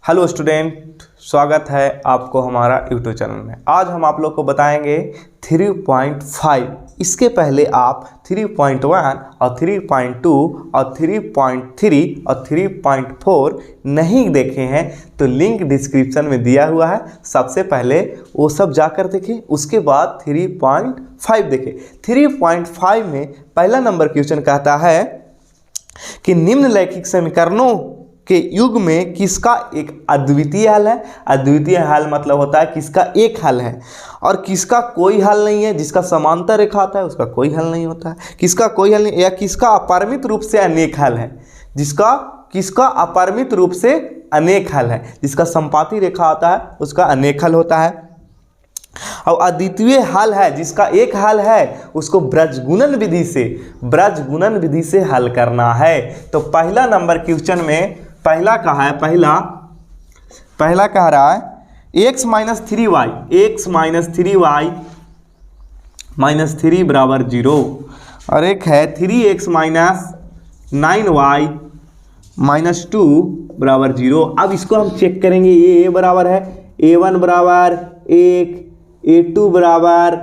Hello student, स्वागत है आपको हमारा यूट्यूब चैनल में। आज हम आप लोग को बताएंगे 3.5। इसके पहले आप 3.1 और 3.2 और 3.3 और 3.4 नहीं देखे हैं तो लिंक डिस्क्रिप्शन में दिया हुआ है। सबसे पहले वो सब जाकर देखें, उसके बाद 3.5 देखें। 3.5 में पहला नंबर क्वेश्चन कहता है कि निम्नलिखित समीकरणों के युग में किसका एक अद्वितीय हल है। अद्वितीय हल मतलब होता है किसका एक हल है और किसका कोई हल नहीं है। जिसका समांतर रेखा आता है उसका कोई हल नहीं होता है, किसका कोई हल नहीं, या किसका अपरिमित रूप से अनेक हल है। किसका अपरिमित रूप से अनेक हल है। जिसका संपाती रेखा आता है उसका अनेक हल होता है। और अद्वितीय हल है जिसका एक हल है उसको ब्रजगुणन विधि से हल करना है। तो पहला नंबर क्वेश्चन में पहला कहा है, पहला कह रहा है x - 3y -3 बराबर 0 और एक है 3x - 9y -2 बराबर 0। अब इसको हम चेक करेंगे। ये बराबर है a1 बराबर 1, a2 बराबर,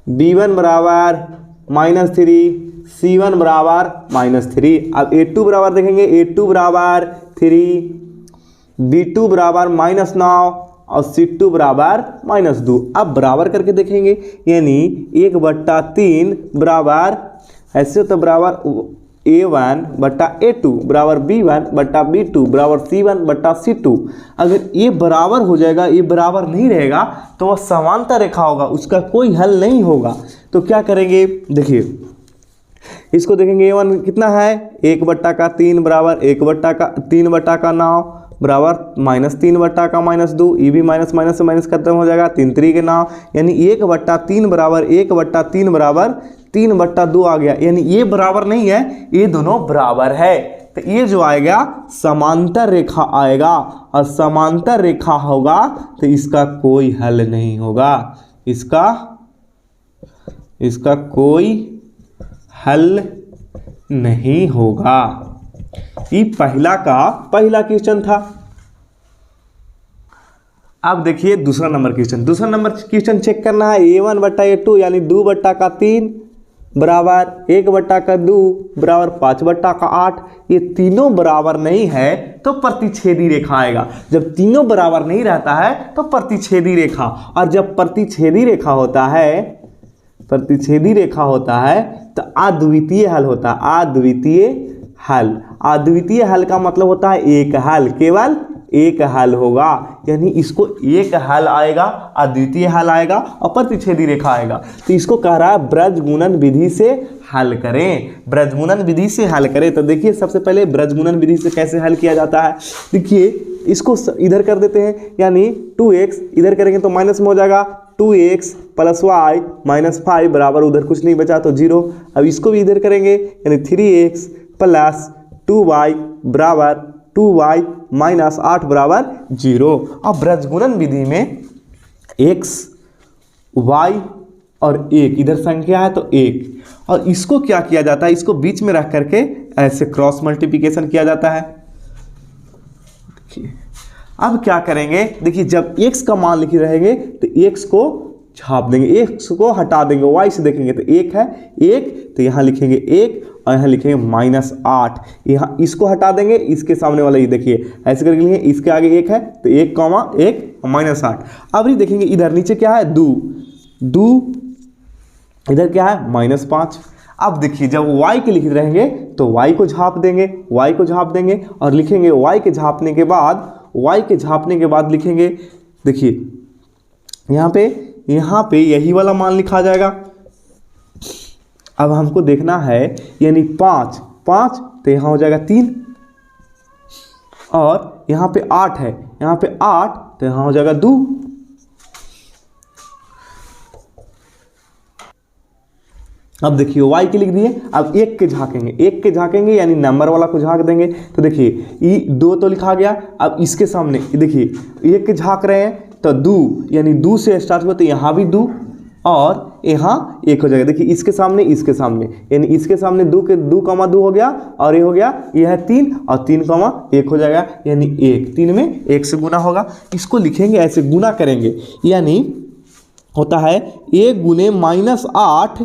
b1 बराबर -3, c1 बराबर -3। अब a2 बराबर देखेंगे, a2 बराबर 3, b2 बराबर -9 और c2 बराबर -2। अब बराबर करके देखेंगे, यानी 1/3 बराबर ऐसे तो बराबर a1 बटा a2 बराबर b1 बटा b2 बराबर c1 बटा c2। अगर ये बराबर हो जाएगा, ये बराबर नहीं रहेगा तो वह समांतर रेखा होगा, उसका कोई हल नहीं होगा। तो क्या करेंगे, देखिए इसको देखेंगे। a1 कितना है 1/3 बराबर 3/9 बराबर -3/-2। ये भी माइनस माइनस से माइनस खत्म हो जाएगा, 3 3 के 9, यानी 1/3 बराबर 1/3 बराबर 3/2 आ गया। यानी ये बराबर नहीं है, ये दोनों बराबर है। तो ये जो आएगा समांतर रेखा आएगा और समांतर रेखा होगा तो इसका कोई हल नहीं होगा। इसका कोई हल नहीं होगा। ये पहला क्वेश्चन था। अब देखिए दूसरा नंबर क्वेश्चन चेक करना है। a1/a2 यानी 2/3 बराबर 1/2 बराबर 5/8। ये तीनों बराबर नहीं है तो प्रतिच्छेदी रेखा आएगा। जब तीनों बराबर नहीं रहता है तो प्रतिच्छेदी रेखा, और जब प्रतिच्छेदी रेखा होता है तो अद्वितीय हल होता है। अद्वितीय हल का मतलब होता है एक हल, केवल एक हल होगा। यानी इसको एक हल आएगा, अद्वितीय हल आएगा और प्रतिच्छेदी रेखा आएगा। तो इसको कह रहा है ब्रजगुणन विधि से हल करें। तो देखिए सबसे पहले ब्रजगुणन विधि से कैसे हल किया जाता है। देखिए इसको इधर कर देते हैं, यानी 2x इधर करेंगे तो माइनस में हो जाएगा। 2x + y - 5 बराबर, उधर कुछ नहीं बचा तो 0। अब इसको भी इधर करेंगे, यानी 3x + 2y बराबर 2y - 8 बराबर 0। अब ब्रजगुणन विधि में x, y और 1 इधर संख्या है तो 1, और इसको क्या किया जाता है, इसको बीच में रख करके ऐसे क्रॉस मल्टीप्लिकेशन किया जाता है। अब क्या करेंगे, देखिए जब x का मान लिखे रहेंगे तो x को छाप देंगे, x को हटा देंगे, y से देखेंगे तो 1 है 1, तो यहाँ लिखेंगे 1 और यहाँ लिखेंगे -8। यहाँ इसको हटा देंगे, इसके सामने वाला ये देखिए ऐसे करके लिखेंगे, इसके आगे 1 है तो 1, 1 -8। अब ये देखेंगे इधर नीचे क्या है 2, इधर क्या है -5। अब देखिए जब y के लिखे रहेंगे तो y को झाप देंगे और लिखेंगे y के झापने के बाद लिखेंगे, देखिए यहाँ पे यही वाला मान लिखा जाएगा। अब हमको देखना है, यानी 5 तो यहाँ हो जाएगा 3, और यहाँ पे 8 है, यहाँ पे 8 तो यहाँ हो जाएगा 2। अब देखिए y के लिख दिए। अब 1 के झांकेंगे, यानी नंबर वाला को झांक देंगे। तो देखिए ये 2 तो लिखा गया। अब इसके सामने देखिए 1 के झांक रहे हैं तो 2, यानी 2 से स्टार्ट हुआ तो यहाँ भी 2, और यहाँ 1 हो जाएगा। देखिए इसके सामने यानी इसके सामने 2 हो गया और ये हो गया, ये है 3 और 3 1 हो जाएगा यानी 1। 3 में 1 से गुना होगा। इसको लिखेंगे ऐसे, गुना करेंगे यानी होता है 1 गुने -8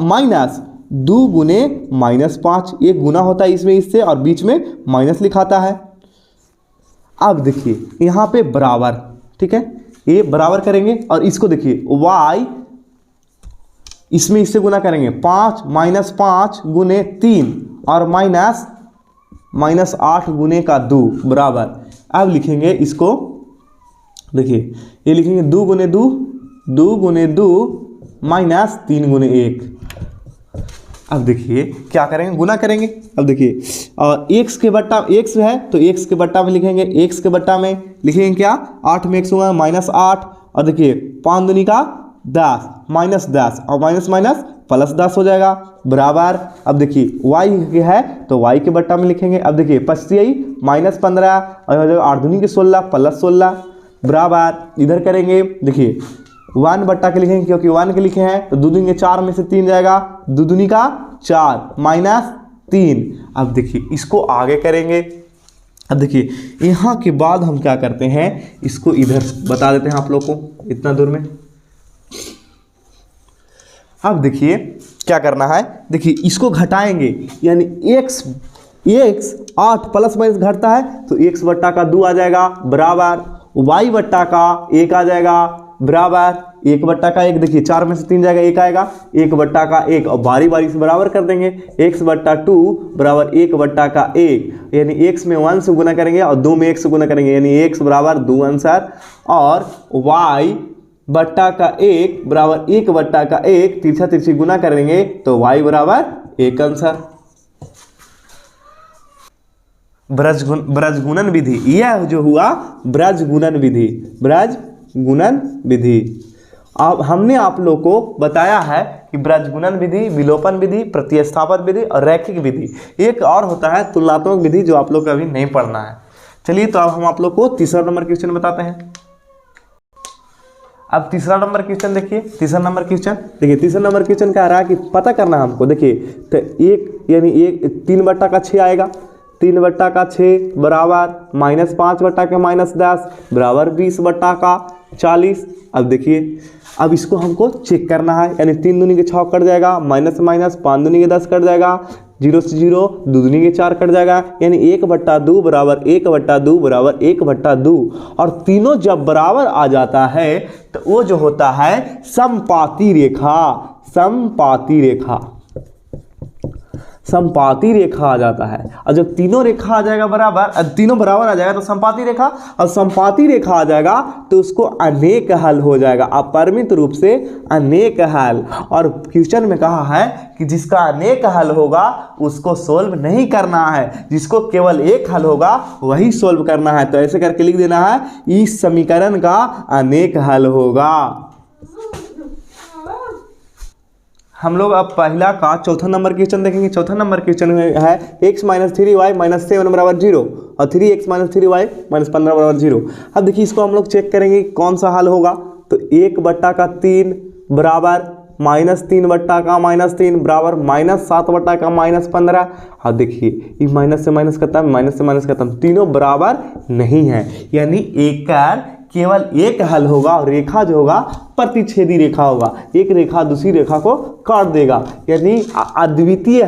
माइनस 2 गुने -5। एक गुना होता है इसमें इससे और बीच में माइनस लिखाता है। अब देखिए यहाँ पे बराबर, ठीक है, ये बराबर करेंगे और इसको देखिए y इसमें इससे गुना करेंगे 5 -5 गुने 3 और -8 गुने का 2 बराबर। अब लिखेंगे इसको, देखिए ये लिखेंगे 2 गुने 2 माइनस 3 गुने 1। अब देखिए क्या करेंगे, गुना करेंगे। अब देखिए और x के बट्टा x है तो x के बट्टा में लिखेंगे, x के बट्टा में लिखेंगे क्या, 8 में x होगा -8 और देखिए 5 दूनी का 10 -10 और माइनस प्लस 10 हो जाएगा बराबर। अब देखिए y है तो y के बट्टा में लिखेंगे। अब देखिए 25 -15 और हो जाएगा 8 दूनी के 16 प्लस 16 बराबर। इधर करेंगे, देखिए 1 बट्टा के लिखेंगे क्योंकि 1 के लिखे हैं तो 2 दूनी के 4 में से 3 जाएगा, 2 दूनी का 4 -3। अब देखिए इसको आगे करेंगे। अब देखिए यहाँ के बाद हम क्या करते हैं, इसको इधर बता देते हैं आप लोग को इतना दूर में। अब देखिए क्या करना है, देखिए इसको घटाएंगे यानी x 8 प्लस माइनस घटता है तो x बट्टा का 2 आ जाएगा बराबर, y बट्टा का 1 आ जाएगा बराबर, 1 बट्टा का 1, देखिए 4 में से 3 जाएगा 1 आएगा, 1 बट्टा का 1 और बारी बारी से बराबर कर देंगे। x बट्टा 2 बराबर 1 बट्टा का 1 यानी x में 1 से गुना करेंगे और 2 में 1 से गुना करेंगे यानी x बराबर 2 आंसर। और y बट्टा का 1 बराबर 1 बट्टा का 1, तिरछा तिरछी गुना करेंगे तो y बराबर 1 आंसर। ब्रजगुणन विधि, यह जो हुआ ब्रजगुणन विधि। अब हमने आप लोग को बताया है कि ब्रजगुणन विधि, विलोपन विधि, प्रतिस्थापन विधि और रैखिक विधि। एक और होता है तुलनात्मक विधि जो आप लोग को अभी नहीं पढ़ना है। चलिए तो अब हम आप लोग को तीसरा नंबर क्वेश्चन बताते हैं। अब तीसरा नंबर क्वेश्चन देखिए, तीसरा नंबर क्वेश्चन क्या आ रहा है कि पता करना है हमको। देखिए तो 1 यानी 3 बट्टा का 6 आएगा, 3 बट्टा का 6 बराबर -5 बट्टा के -10 बराबर 20 बट्टा का 40। अब देखिए अब इसको हमको चेक करना है यानी 3 दूनी के 6 कट जाएगा, माइनस 5 दूनी के 10 कट जाएगा, 0 से 0 2 दूनी के 4 कट जाएगा यानी 1/2 बराबर 1/2 बराबर 1/2। और तीनों जब बराबर आ जाता है तो वो जो होता है समपाती रेखा आ जाता है। और जब तीनों रेखा आ जाएगा बराबर, तीनों बराबर आ जाएगा तो समपाती रेखा, और समपाती रेखा आ जाएगा तो उसको अनेक हल हो जाएगा, अपरिमित रूप से अनेक हल। और क्वेश्चन में कहा है कि जिसका अनेक हल होगा उसको सोल्व नहीं करना है, जिसको केवल एक हल होगा वही सोल्व करना है। तो ऐसे करके लिख देना है इस समीकरण का अनेक हल होगा। हम लोग अब पहला का चौथा नंबर क्वेश्चन देखेंगे। चौथा नंबर क्वेश्चन है x - 3y - 7 बराबर 0 और 3x - 3y - 15 बराबर 0। अब देखिए इसको हम लोग चेक करेंगे कौन सा हल होगा। तो 1/3 बराबर -3 बट्टा का -3 बराबर -7 बट्टा का -15। अब देखिए ये माइनस से माइनस खत्म, माइनस से माइनस खत्म, तीनों बराबर नहीं है यानी एक केवल एक हल होगा और रेखा जो होगा प्रतिच्छेदी रेखा होगा, एक रेखा दूसरी रेखा को काट देगा यानी अद्वितीय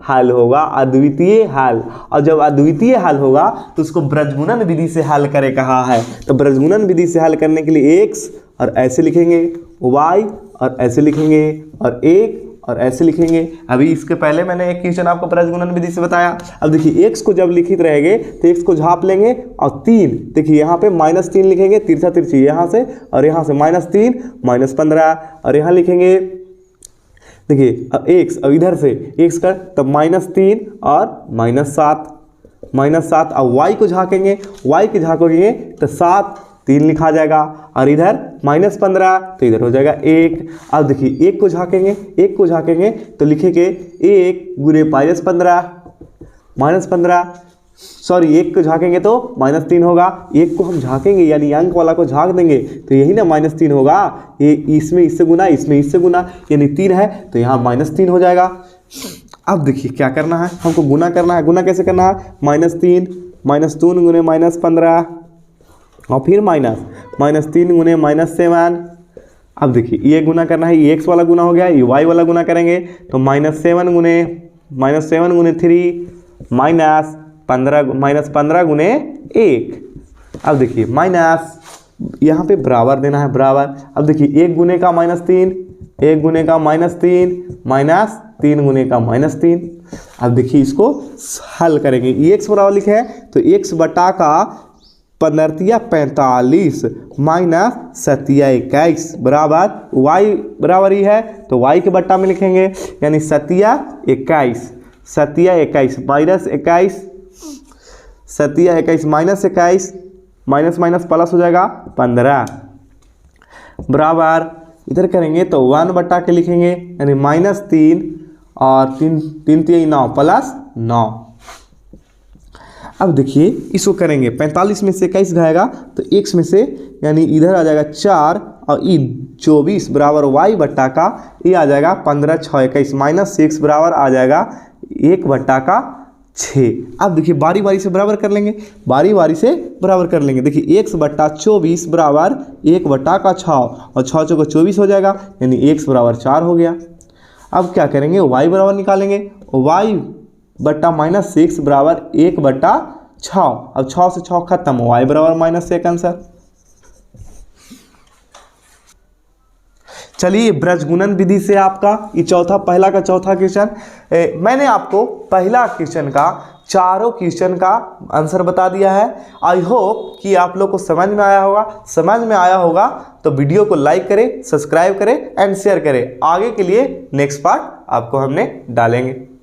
हल होगा, अद्वितीय हल। और जब अद्वितीय हल होगा तो उसको ब्रजगुणन विधि से हल करे कहा है। तो ब्रजगुणन विधि से हल करने के लिए x और ऐसे लिखेंगे, y और ऐसे लिखेंगे और 1 और ऐसे लिखेंगे। अभी इसके पहले मैंने एक क्वेश्चन आपको ब्रजगुणन विधि से बताया। अब देखिए x को जब लिखित रहेंगे तो x को झाप लेंगे और 3, देखिए यहाँ पे -3 लिखेंगे, तिरछा तिरछी यहाँ से और यहाँ से -3 -15 और यहाँ लिखेंगे। देखिए अब x, अब इधर से x का तब -3 और -7 और y को झाँकेंगे, y के झाँकोगे तो 7 3 लिखा जाएगा और इधर -15 तो इधर हो जाएगा 1। अब देखिए 1 को झाँकेंगे तो लिखेंगे 1 गुने -15 सॉरी, एक को झाँकेंगे तो -3 होगा, एक को हम झाँकेंगे यानी अंक वाला को झाँक देंगे तो यही ना -3 होगा। ये इसमें इससे गुना, इसमें इससे गुना, यानी 3 है तो यहाँ -3 हो जाएगा। अब देखिए क्या करना है, हमको गुना करना है। गुना कैसे करना है, -3 -2 गुने -15 और फिर -3 गुने -7। अब देखिए ये गुना करना है, ये x वाला गुना हो गया, ये y वाला गुना करेंगे तो -7 गुने 3 -15 गुने 1। अब देखिए माइनस, यहाँ पे बराबर देना है, बराबर। अब देखिए 1 गुने का -3, 1 गुने का -3, -3 गुने का -3। अब देखिए इसको हल करेंगे, ये x बराबर लिखे हैं तो x बटा का 15 45 माइनस 21 बराबर y बराबर ही है तो y के बट्टा में लिखेंगे, यानी 21 minus 21, 21 minus 21, minus minus plus हो जाएगा 15 बराबर, इधर करेंगे तो 1 बटा के लिखेंगे, यानी -3 और 3 3 9 प्लस 9। अब देखिए इसको करेंगे, 45 में से 21 जाएगा तो x में से यानी इधर आ जाएगा 4 और ई 24 बराबर y बट्टा का ये आ जाएगा 15 6 21 -6 बराबर आ जाएगा 1 बट्टा का 6। अब देखिए बारी बारी से बराबर कर लेंगे, बारी बारी से बराबर कर लेंगे। देखिए x बट्टा 24 बराबर 1 बट्टा का 6 और 6 चौको 24 हो जाएगा, यानी x बराबर 4 हो गया। अब क्या करेंगे, y बराबर निकालेंगे, y बट्टा -6 बराबर 1 बट्टा 6। अब 6 से 6 खत्म, y बराबर -1 आंसर। चलिए ब्रजगुणन विधि से आपका ये पहला का चौथा क्वेश्चन, मैंने आपको पहला क्वेश्चन का चारों क्वेश्चन का आंसर बता दिया है। आई होप कि आप लोग को समझ में आया होगा। समझ में आया होगा तो वीडियो को लाइक करें, सब्सक्राइब करें एंड शेयर करें। आगे के लिए नेक्स्ट पार्ट आपको हमने डालेंगे।